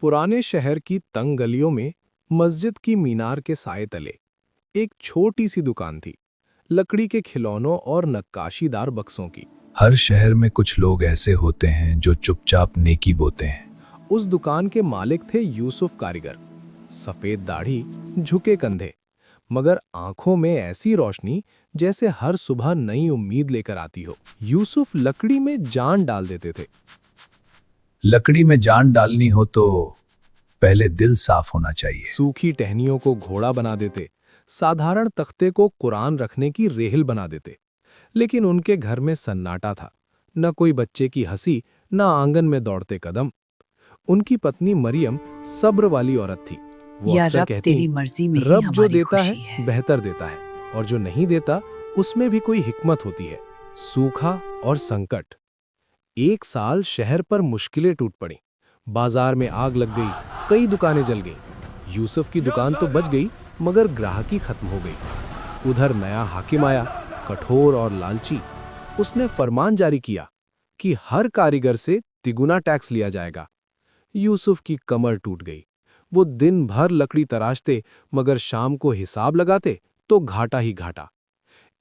पुराने शहर की तंग गलियों में मस्जिद की मीनार के साए तले एक छोटी सी दुकान थी, लकड़ी के खिलौनों और नक्काशीदार बक्सों की। हर शहर में कुछ लोग ऐसे होते हैं जो चुपचाप नेकी बोते हैं। उस दुकान के मालिक थे यूसुफ कारीगर। सफेद दाढ़ी, झुके कंधे, मगर आंखों में ऐसी रोशनी जैसे हर सुबह नई उम्मीद लेकर आती हो। यूसुफ लकड़ी में जान डाल देते थे। लकड़ी में जान डालनी हो तो पहले दिल साफ होना चाहिए। सूखी टहनियों को घोड़ा बना देते, साधारण तख्ते को कुरान रखने की रेहल बना देते। लेकिन उनके घर में सन्नाटा था, न कोई बच्चे की हंसी, न आंगन में दौड़ते कदम। उनकी पत्नी मरियम सब्र वाली औरत थी। वो या अक्सर रब कहती, तेरी मर्जी में ही रब जो हमारी देता खुशी है बेहतर देता है, और जो नहीं देता उसमें भी कोई हिकमत होती है। सूखा और संकट। एक साल शहर पर मुश्किलें टूट पड़ी। बाजार में आग लग गई, कई दुकानें जल गई। यूसुफ की दुकान तो बच गई, मगर ग्राहकी खत्म हो गई। उधर नया हाकिम आया, कठोर और लालची। उसने फरमान जारी किया कि हर कारीगर से तिगुना टैक्स लिया जाएगा। यूसुफ की कमर टूट गई। वो दिन भर लकड़ी तराशते, मगर शाम को हिसाब लगाते तो घाटा ही घाटा।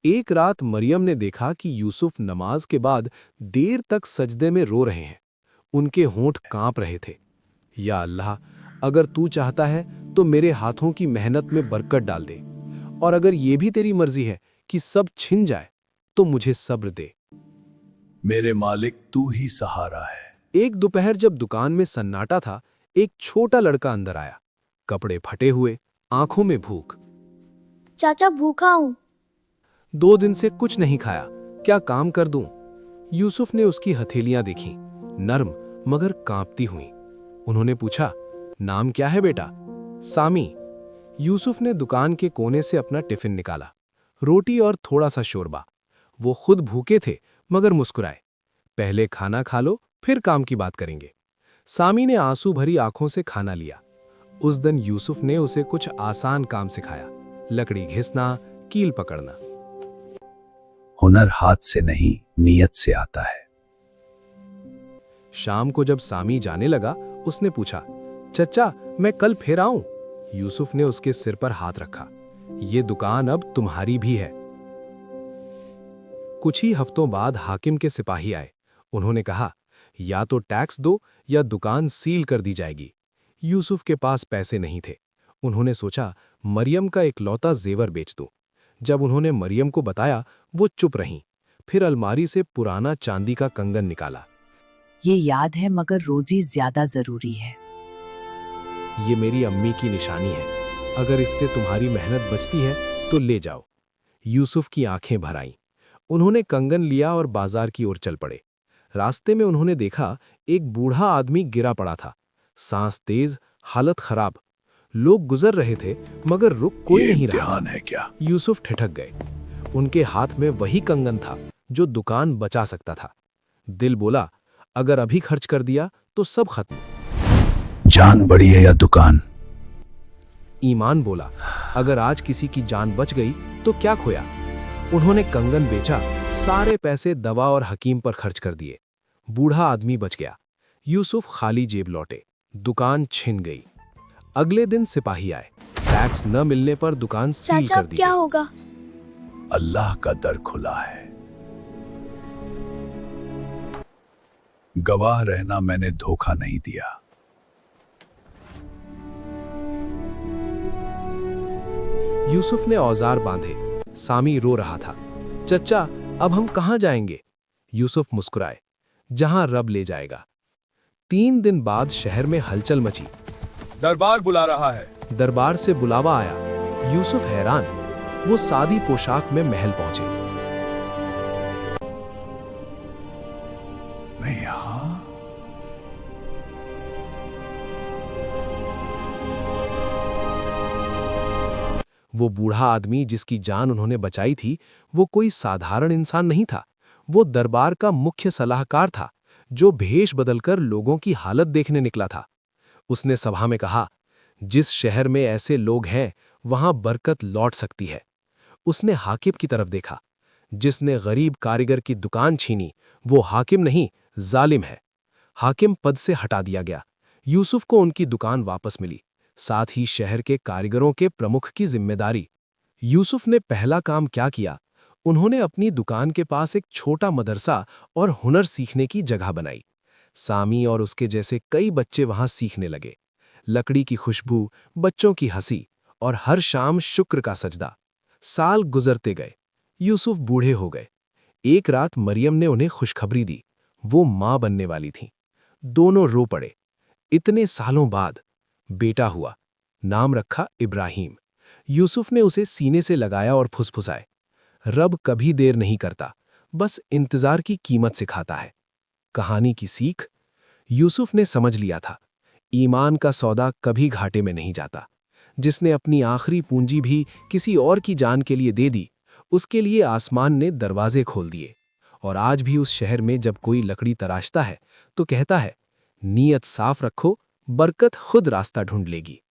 एक रात मरियम ने देखा कि यूसुफ नमाज के बाद देर तक सजदे में रो रहे हैं। उनके होंठ कांप रहे थे। या अल्लाह, अगर तू चाहता है तो मेरे हाथों की मेहनत में बरकत डाल दे, और अगर ये भी तेरी मर्जी है कि सब छिन जाए तो मुझे सब्र दे। मेरे मालिक तू ही सहारा है। एक दोपहर जब दुकान में सन्नाटा था, एक छोटा लड़का अंदर आया, कपड़े फटे हुए, आंखों में भूख। चाचा भूखा हूँ। 2 दिन से कुछ नहीं खाया, क्या काम कर दूं? यूसुफ ने उसकी हथेलियां देखीं, नर्म मगर कांपती हुई। उन्होंने पूछा, नाम क्या है बेटा? सामी। यूसुफ ने दुकान के कोने से अपना टिफिन निकाला, रोटी और थोड़ा सा शोरबा। वो खुद भूखे थे, मगर मुस्कुराए। पहले खाना खा लो, फिर काम की बात करेंगे। सामी ने आंसू भरी आंखों से खाना लिया। उस दिन यूसुफ ने उसे कुछ आसान काम सिखाया, लकड़ी घिसना, कील पकड़ना। हुनर हाथ से नहीं, नीयत से आता है। शाम को जब सामी जाने लगा, उसने पूछा, चचा मैं कल फिर आऊं? यूसुफ ने उसके सिर पर हाथ रखा। ये दुकान अब तुम्हारी भी है। कुछ ही हफ्तों बाद हाकिम के सिपाही आए। उन्होंने कहा, या तो टैक्स दो या दुकान सील कर दी जाएगी। यूसुफ के पास पैसे नहीं थे। उन्होंने सोचा, मरियम का इकलौता जेवर बेच दूं। जब उन्होंने मरियम को बताया, वो चुप रहीं। फिर अलमारी से पुराना चांदी का कंगन निकाला। ये याद है, मगर रोजी ज्यादा जरूरी है। ये मेरी अम्मी की निशानी है, अगर इससे तुम्हारी मेहनत बचती है तो ले जाओ। यूसुफ की आंखें भर आईं। उन्होंने कंगन लिया और बाजार की ओर चल पड़े। रास्ते में उन्होंने देखा, एक बूढ़ा आदमी गिरा पड़ा था, सांस तेज, हालत खराब। लोग गुजर रहे थे, मगर रुक कोई नहीं रहा था। है क्या? यूसुफ ठिठक गए। उनके हाथ में वही कंगन था जो दुकान बचा सकता था। दिल बोला, अगर अभी खर्च कर दिया तो सब खत्म। जान बड़ी है या दुकान? ईमान बोला, अगर आज किसी की जान बच गई तो क्या खोया। उन्होंने कंगन बेचा, सारे पैसे दवा और हकीम पर खर्च कर दिए। बूढ़ा आदमी बच गया। यूसुफ खाली जेब लौटे। दुकान छिन गई। अगले दिन सिपाही आए। टैक्स न मिलने पर दुकान सील चाचा कर अब दी क्या गई। होगा? अल्लाह का दर खुला है। गवाह रहना, मैंने धोखा नहीं दिया। यूसुफ ने औजार बांधे। सामी रो रहा था। चचा अब हम कहां जाएंगे? यूसुफ मुस्कुराए, जहां रब ले जाएगा। 3 दिन बाद शहर में हलचल मची। दरबार बुला रहा है। दरबार से बुलावा आया। यूसुफ हैरान। वो सादी पोशाक में महल पहुंचे। मैं यहाँ? वो बूढ़ा आदमी जिसकी जान उन्होंने बचाई थी, वो कोई साधारण इंसान नहीं था। वो दरबार का मुख्य सलाहकार था, जो भेष बदलकर लोगों की हालत देखने निकला था। उसने सभा में कहा, जिस शहर में ऐसे लोग हैं, वहां बरकत लौट सकती है। उसने हाकिम की तरफ देखा। जिसने गरीब कारीगर की दुकान छीनी, वो हाकिम नहीं, जालिम है। हाकिम पद से हटा दिया गया। यूसुफ को उनकी दुकान वापस मिली, साथ ही शहर के कारीगरों के प्रमुख की जिम्मेदारी। यूसुफ ने पहला काम क्या किया? उन्होंने अपनी दुकान के पास एक छोटा मदरसा और हुनर सीखने की जगह बनाई। सामी और उसके जैसे कई बच्चे वहां सीखने लगे। लकड़ी की खुशबू, बच्चों की हंसी और हर शाम शुक्र का सजदा। साल गुजरते गए, यूसुफ बूढ़े हो गए। एक रात मरियम ने उन्हें खुशखबरी दी, वो मां बनने वाली थीं। दोनों रो पड़े। इतने सालों बाद बेटा हुआ, नाम रखा इब्राहिम। यूसुफ ने उसे सीने से लगाया और फुसफुसाए, रब कभी देर नहीं करता, बस इंतजार की कीमत सिखाता है। कहानी की सीख? यूसुफ ने समझ लिया था, ईमान का सौदा कभी घाटे में नहीं जाता। जिसने अपनी आखिरी पूंजी भी किसी और की जान के लिए दे दी, उसके लिए आसमान ने दरवाजे खोल दिए। और आज भी उस शहर में जब कोई लकड़ी तराशता है तो कहता है, नीयत साफ रखो, बरकत खुद रास्ता ढूंढ लेगी।